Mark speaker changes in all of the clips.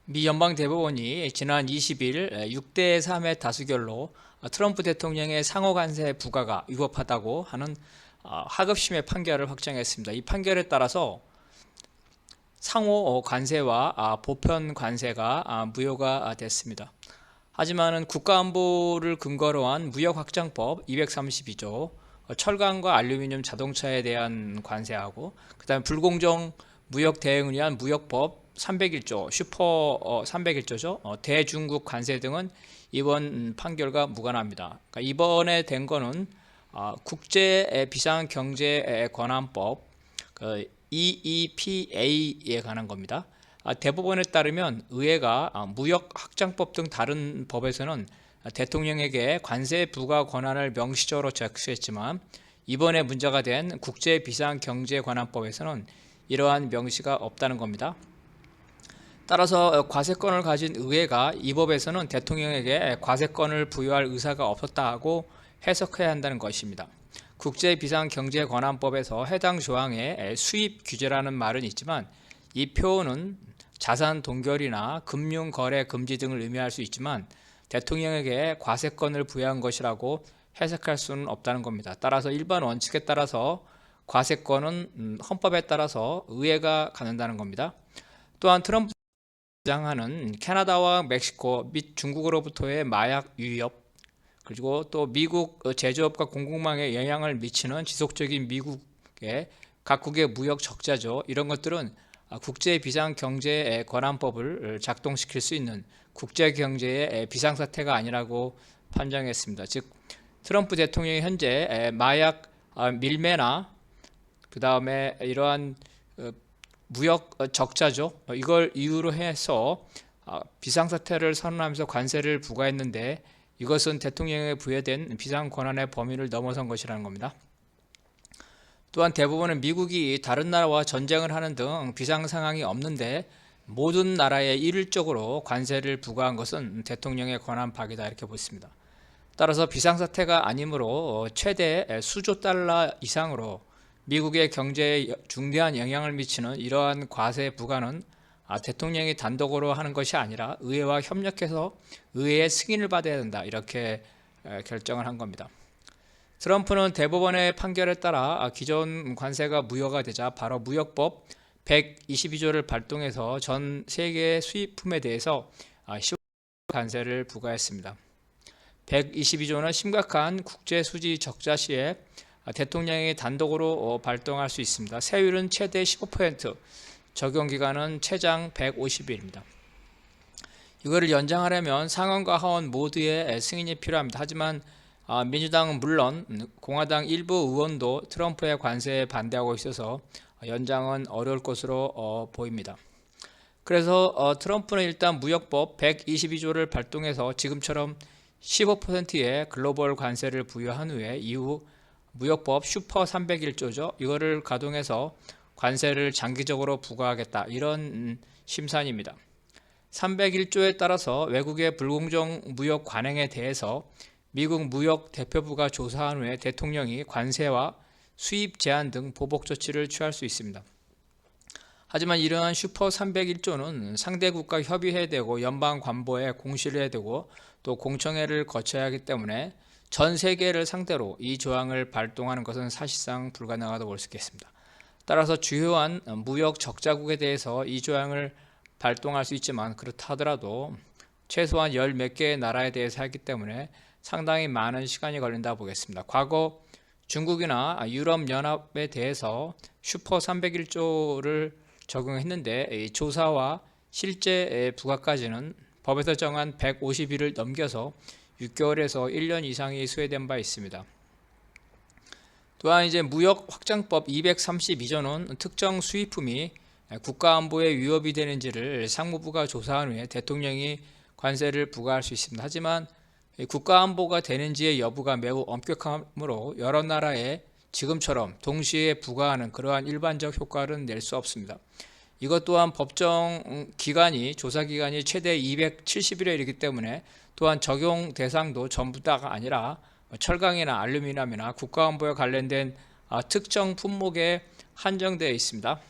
Speaker 1: 미 연방대법원이 지난 20일 6대 3의 다수결로 트럼프 대통령의 상호 관세 부과가 위법하다고 하는 하급심의 판결을 확정했습니다. 이 판결에 따라서 상호 관세와 보편 관세가 무효가 됐습니다. 하지만은 국가안보를 근거로 한 무역확장법 232조, 철강과 알루미늄 자동차에 대한 관세하고 그다음에 불공정 무역 대응을 위한 무역법 301조, 슈퍼 301조죠. 대중국 관세 등은 이번 판결과 무관합니다. 그러니까 이번에 된 거는 국제 비상경제 권한법 EEPA에 관한 겁니다. 대법원에 따르면 의회가 무역 확장법 등 다른 법에서는 대통령에게 관세 부과 권한을 명시적으로 적시했지만 이번에 문제가 된 국제 비상경제관한법에서는 이러한 명시가 없다는 겁니다. 따라서 과세권을 가진 의회가 이 법에서는 대통령에게 과세권을 부여할 의사가 없었다고 해석해야 한다는 것입니다. 국제비상경제권한법에서 해당 조항에 수입 규제라는 말은 있지만 이 표현은 자산 동결이나 금융거래 금지 등을 의미할 수 있지만 대통령에게 과세권을 부여한 것이라고 해석할 수는 없다는 겁니다. 따라서 일반 원칙에 따라서 과세권은 헌법에 따라서 의회가 갖는다는 겁니다. 또한 트럼프 주장하는 캐나다와 멕시코 및 중국으로부터의 마약 유입 그리고 또 미국 제조업과 공급망에 영향을 미치는 지속적인 미국의 각국의 무역 적자죠. 이런 것들은 국제비상경제권한법을 작동시킬 수 있는 국제경제의 비상사태가 아니라고 판정했습니다. 즉 트럼프 대통령이 현재 마약 밀매나 그 다음에 이러한 무역 적자죠. 이걸 이유로 해서 비상사태를 선언하면서 관세를 부과했는데 이것은 대통령에 부여된 비상권한의 범위를 넘어선 것이라는 겁니다. 또한 대부분은 미국이 다른 나라와 전쟁을 하는 등 비상상황이 없는데 모든 나라에 일률적으로 관세를 부과한 것은 대통령의 권한 밖이다 이렇게 보습니다. 따라서 비상사태가 아니므로 최대 수조 달러 이상으로 미국의 경제에 중대한 영향을 미치는 이러한 과세 부과는 대통령이 단독으로 하는 것이 아니라 의회와 협력해서 의회의 승인을 받아야 된다 이렇게 결정을 한 겁니다. 트럼프는 대법원의 판결에 따라 기존 관세가 무효가 되자 바로 무역법 122조를 발동해서 전 세계 수입품에 대해서 10% 관세를 부과했습니다. 122조는 심각한 국제 수지 적자 시에 대통령이 단독으로 발동할 수 있습니다. 세율은 최대 15%, 적용기간은 최장 150일입니다. 이거를 연장하려면 상원과 하원 모두의 승인이 필요합니다. 하지만 민주당은 물론 공화당 일부 의원도 트럼프의 관세에 반대하고 있어서 연장은 어려울 것으로 보입니다. 그래서 트럼프는 일단 무역법 122조를 발동해서 지금처럼 15%의 글로벌 관세를 부여한 후에 이후 무역법 슈퍼 301조죠. 이거를 가동해서 관세를 장기적으로 부과하겠다 이런 심산입니다. 301조에 따라서 외국의 불공정 무역 관행에 대해서 미국 무역 대표부가 조사한 후에 대통령이 관세와 수입 제한 등 보복 조치를 취할 수 있습니다. 하지만 이러한 슈퍼 301조는 상대 국가 협의해야 되고 연방 관보에 공시를 해야 되고 또 공청회를 거쳐야 하기 때문에 전 세계를 상대로 이 조항을 발동하는 것은 사실상 불가능하다고 볼 수 있겠습니다. 따라서 주요한 무역 적자국에 대해서 이 조항을 발동할 수 있지만 그렇다 하더라도 최소한 열 몇 개의 나라에 대해서 하기 때문에 상당히 많은 시간이 걸린다고 보겠습니다. 과거 중국이나 유럽연합에 대해서 슈퍼 301조를 적용했는데 이 조사와 실제 부과까지는 법에서 정한 150일을 넘겨서 6개월에서 1년 이상이 소요된 바 있습니다. 또한 이제 무역 확장법 232조는 특정 수입품이 국가안보에 위협이 되는지를 상무부가 조사한 후에 대통령이 관세를 부과할 수 있습니다. 하지만 국가안보가 되는지의 여부가 매우 엄격하므로 여러 나라에 지금처럼 동시에 부과하는 그러한 일반적 효과를 낼 수 없습니다. 이것 또한 법정 기간이 조사 기간이 최대 270일에 이르기 때문에 또한 적용 대상도 전부 다가 아니라 철강이나 알루미늄이나 국가안보에 관련된 특정 품목에 한정되어 있습니다.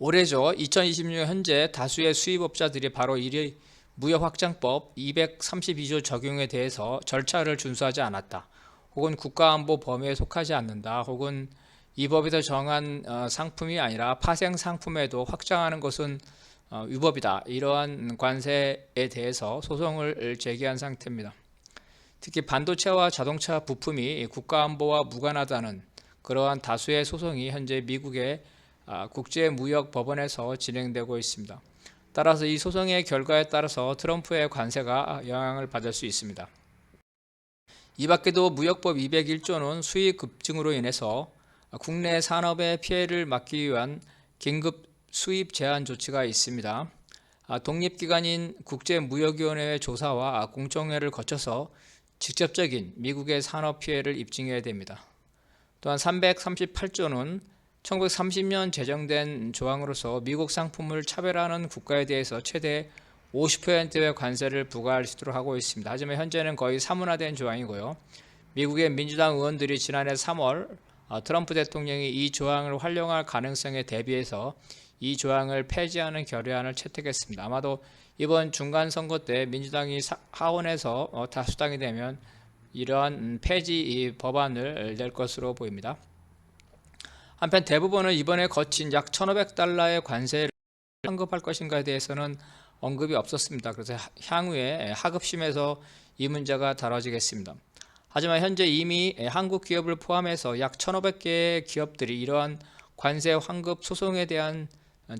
Speaker 1: 올해죠. 2026년 현재 다수의 수입업자들이 바로 이 무역확장법 232조 적용에 대해서 절차를 준수하지 않았다. 혹은 국가안보 범위에 속하지 않는다. 혹은 이 법에서 정한 상품이 아니라 파생 상품에도 확장하는 것은 위법이다. 이러한 관세에 대해서 소송을 제기한 상태입니다. 특히 반도체와 자동차 부품이 국가안보와 무관하다는 그러한 다수의 소송이 현재 미국의 국제무역법원에서 진행되고 있습니다. 따라서 이 소송의 결과에 따라서 트럼프의 관세가 영향을 받을 수 있습니다. 이 밖에도 무역법 201조는 수익 급증으로 인해서 국내 산업의 피해를 막기 위한 긴급 수입 제한 조치가 있습니다. 독립기관인 국제무역위원회의 조사와 공청회를 거쳐서 직접적인 미국의 산업 피해를 입증해야 됩니다. 또한 338조는 1930년 제정된 조항으로서 미국 상품을 차별하는 국가에 대해서 최대 50%의 관세를 부과할 수 있도록 하고 있습니다. 하지만 현재는 거의 사문화된 조항이고요. 미국의 민주당 의원들이 지난해 3월 트럼프 대통령이 이 조항을 활용할 가능성에 대비해서 이 조항을 폐지하는 결의안을 채택했습니다. 아마도 이번 중간선거 때 민주당이 하원에서 다수당이 되면 이러한 폐지 법안을 낼 것으로 보입니다. 한편 대부분은 이번에 거친 약 1,500달러의 관세를 환급할 것인가에 대해서는 언급이 없었습니다. 그래서 향후에 하급심에서 이 문제가 다뤄지겠습니다. 하지만 현재 이미 한국 기업을 포함해서 약 1,500개의 기업들이 이러한 관세 환급 소송에 대한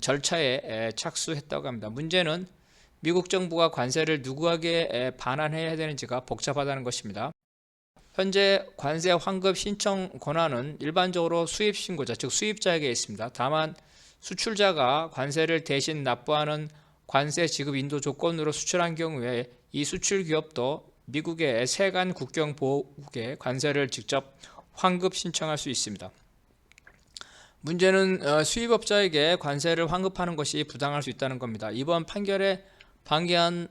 Speaker 1: 절차에 착수했다고 합니다. 문제는 미국 정부가 관세를 누구에게 반환해야 되는지가 복잡하다는 것입니다. 현재 관세 환급 신청 권한은 일반적으로 수입 신고자, 즉 수입자에게 있습니다. 다만 수출자가 관세를 대신 납부하는 관세 지급 인도 조건으로 수출한 경우에 이 수출 기업도 미국의 세관 국경 보호국에 관세를 직접 환급 신청할 수 있습니다. 문제는 수입업자에게 관세를 환급하는 것이 부당할 수 있다는 겁니다. 이번 판결에 방기한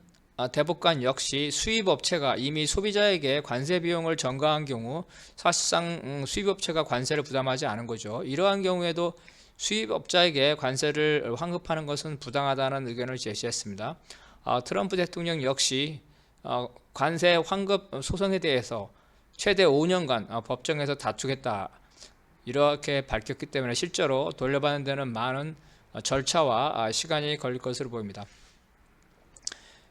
Speaker 1: 대법관 역시 수입업체가 이미 소비자에게 관세 비용을 전가한 경우 사실상 수입업체가 관세를 부담하지 않은 거죠. 이러한 경우에도 수입업자에게 관세를 환급하는 것은 부당하다는 의견을 제시했습니다. 트럼프 대통령 역시 관세 환급 소송에 대해서 최대 5년간 법정에서 다투겠다 이렇게 밝혔기 때문에 실제로 돌려받는 데는 많은 절차와 시간이 걸릴 것으로 보입니다.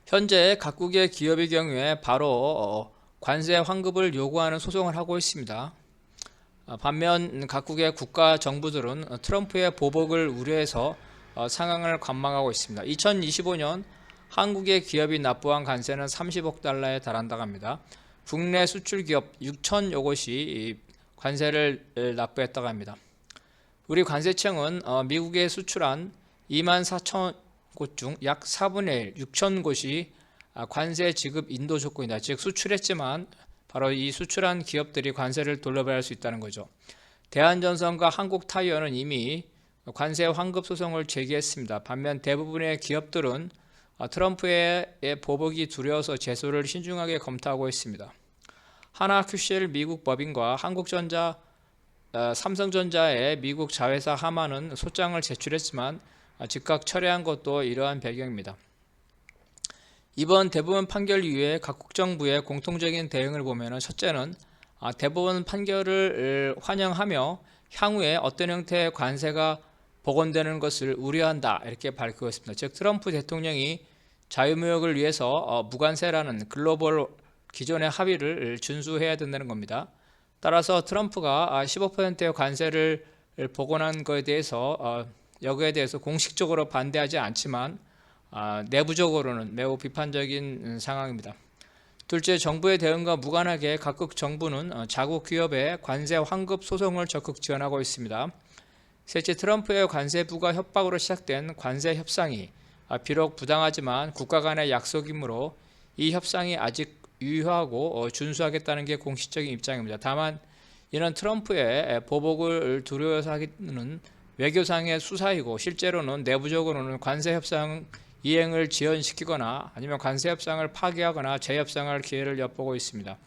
Speaker 1: 현재 각국의 기업의 경우에 바로 관세 환급을 요구하는 소송을 하고 있습니다. 반면 각국의 국가 정부들은 트럼프의 보복을 우려해서 상황을 관망하고 있습니다. 2025년 한국의 기업이 납부한 관세는 30억 달러에 달한다고 합니다. 국내 수출 기업 6천여 곳이 관세를 납부했다고 합니다. 우리 관세청은 미국에 수출한 2만 4천 곳 중 약 4분의 1, 6천 곳이 관세 지급 인도 조건이다. 즉 수출했지만 바로 이 수출한 기업들이 관세를 돌려받을 수 있다는 거죠. 대한전선과 한국타이어는 이미 관세 환급 소송을 제기했습니다. 반면 대부분의 기업들은 트럼프의 보복이 두려워서 제소를 신중하게 검토하고 있습니다. 하나큐셀 미국 법인과 한국전자, 삼성전자의 미국 자회사 하마는 소장을 제출했지만 즉각 철회한 것도 이러한 배경입니다. 이번 대법원 판결 이후에 각국 정부의 공통적인 대응을 보면 첫째는 대법원 판결을 환영하며 향후에 어떤 형태의 관세가 복원되는 것을 우려한다 이렇게 밝히고 있습니다. 즉 트럼프 대통령이 자유무역을 위해서 무관세라는 글로벌 기존의 합의를 준수해야 된다는 겁니다. 따라서 트럼프가 15%의 관세를 복원한 것에 대해서 여기에 대해서 공식적으로 반대하지 않지만 내부적으로는 매우 비판적인 상황입니다. 둘째, 정부의 대응과 무관하게 각국 정부는 자국 기업의 관세 환급 소송을 적극 지원하고 있습니다. 셋째, 트럼프의 관세 부과 협박으로 시작된 관세 협상이 비록 부당하지만 국가 간의 약속이므로 이 협상이 아직 유효하고 준수하겠다는 게 공식적인 입장입니다. 다만 이는 트럼프의 보복을 두려워서 하기는 외교상의 수사이고 실제로는 내부적으로는 관세 협상 이행을 지연시키거나 아니면 관세 협상을 파기하거나 재협상할 기회를 엿보고 있습니다.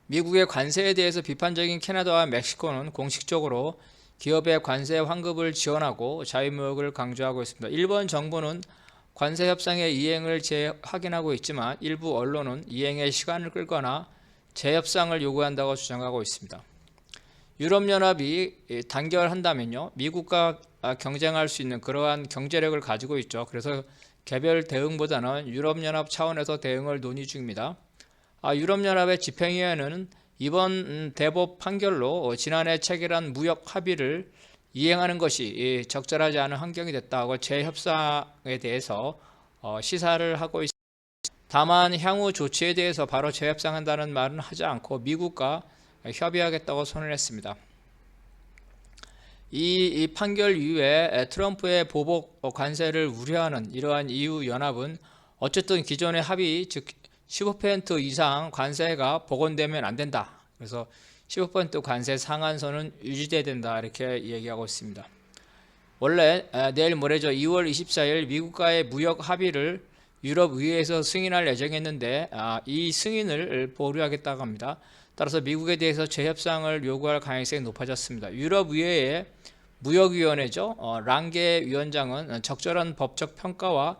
Speaker 1: 미국의 관세에 대해서 비판적인 캐나다와 멕시코는 공식적으로 기업의 관세 환급을 지원하고 자유무역을 강조하고 있습니다. 일본 정부는 관세 협상의 이행을 재확인하고 있지만 일부 언론은 이행에 시간을 끌거나 재협상을 요구한다고 주장하고 있습니다. 유럽연합이 단결한다면요, 미국과 경쟁할 수 있는 그러한 경제력을 가지고 있죠. 그래서 개별 대응보다는 유럽연합 차원에서 대응을 논의 중입니다. 유럽연합의 집행위원회는 이번 대법 판결로 지난해 체결한 무역 합의를 이행하는 것이 적절하지 않은 환경이 됐다고 재협상에 대해서 시사를 하고 있습니다. 다만 향후 조치에 대해서 바로 재협상한다는 말은 하지 않고 미국과 협의하겠다고 선언했습니다. 이 판결 이후에 트럼프의 보복 관세를 우려하는 이러한 EU 연합은 어쨌든 기존의 합의, 즉 15% 이상 관세가 복원되면 안 된다. 그래서 15% 관세 상한선은 유지돼야 된다. 이렇게 얘기하고 있습니다. 원래 내일 모레죠. 2월 24일 미국과의 무역 합의를 유럽의회에서 승인할 예정이었는데 이 승인을 보류하겠다고 합니다. 따라서 미국에 대해서 재협상을 요구할 가능성이 높아졌습니다. 유럽의회의 무역위원회죠. 랑게 위원장은 적절한 법적 평가와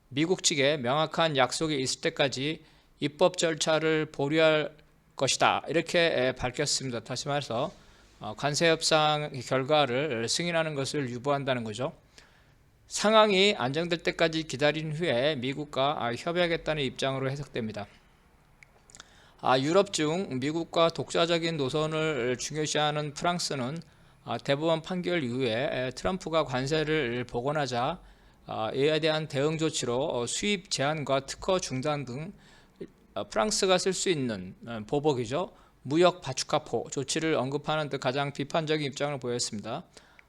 Speaker 1: 미국 측에 명확한 약속이 있을 때까지 입법 절차를 보류할 것이다. 이렇게 밝혔습니다. 다시 말해서 관세 협상 결과를 승인하는 것을 유보한다는 거죠. 상황이 안정될 때까지 기다린 후에 미국과 협의하겠다는 입장으로 해석됩니다. 유럽 중 미국과 독자적인 노선을 중요시하는 프랑스는 대법원 판결 이후에 트럼프가 관세를 복원하자 이에 대한 대응 조치로 수입 제한과 특허 중단 등 프랑스가 쓸 수 있는 보복이죠. 무역 바축카포 조치를 언급하는 듯 가장 비판적인 입장을 보였습니다.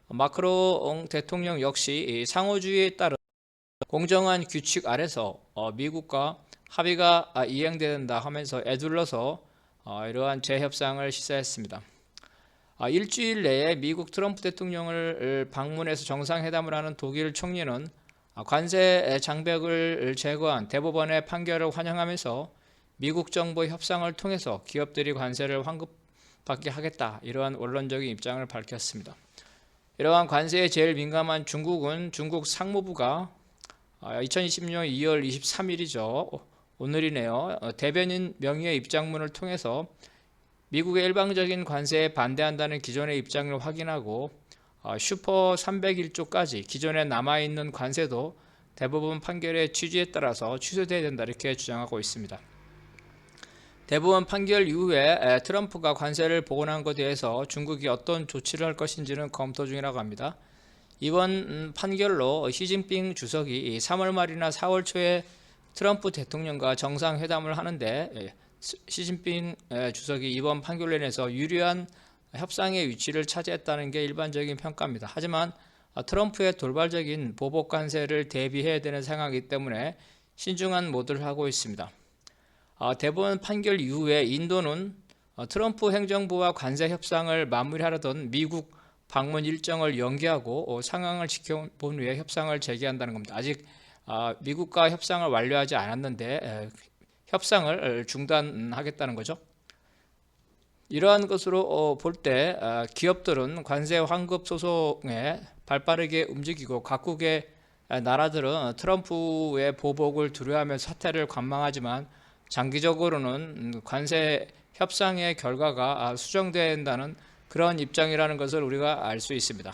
Speaker 1: 마크롱 대통령 역시 상호주의에 따른 공정한 규칙 아래서 미국과 합의가 이행돼야 된다 하면서 애둘러서 이러한 재협상을 시사했습니다. 일주일 내에 미국 트럼프 대통령을 방문해서 정상회담을 하는 독일 총리는 관세 장벽을 제거한 대법원의 판결을 환영하면서 미국 정부 협상을 통해서 기업들이 관세를 환급받게 하겠다, 이러한 원론적인 입장을 밝혔습니다. 이러한 관세에 제일 민감한 중국은 중국 상무부가 2020년 2월 23일이죠. 오늘이네요. 대변인 명의의 입장문을 통해서 미국의 일방적인 관세에 반대한다는 기존의 입장을 확인하고 슈퍼 301조까지 기존에 남아있는 관세도 대법원 판결의 취지에 따라서 취소돼야 된다, 이렇게 주장하고 있습니다. 대법원 판결 이후에 트럼프가 관세를 복원한 것에 대해서 중국이 어떤 조치를 할 것인지는 검토 중이라고 합니다. 이번 판결로 시진핑 주석이 3월 말이나 4월 초에 트럼프 대통령과 정상회담을 하는데 시진핑 주석이 이번 판결로 인해서 유리한 협상의 위치를 차지했다는 게 일반적인 평가입니다. 하지만 트럼프의 돌발적인 보복 관세를 대비해야 되는 상황이기 때문에 신중한 모드를 하고 있습니다. 대법원 판결 이후에 인도는 트럼프 행정부와 관세 협상을 마무리하려던 미국 방문 일정을 연기하고 상황을 지켜본 후에 협상을 재개한다는 겁니다. 아직 미국과 협상을 완료하지 않았는데 협상을 중단하겠다는 거죠. 이러한 것으로 볼 때 기업들은 관세 환급 소송에 발빠르게 움직이고 각국의 나라들은 트럼프의 보복을 두려워하며 사태를 관망하지만 장기적으로는 관세 협상의 결과가 수정된다는 그런 입장이라는 것을 우리가 알 수 있습니다.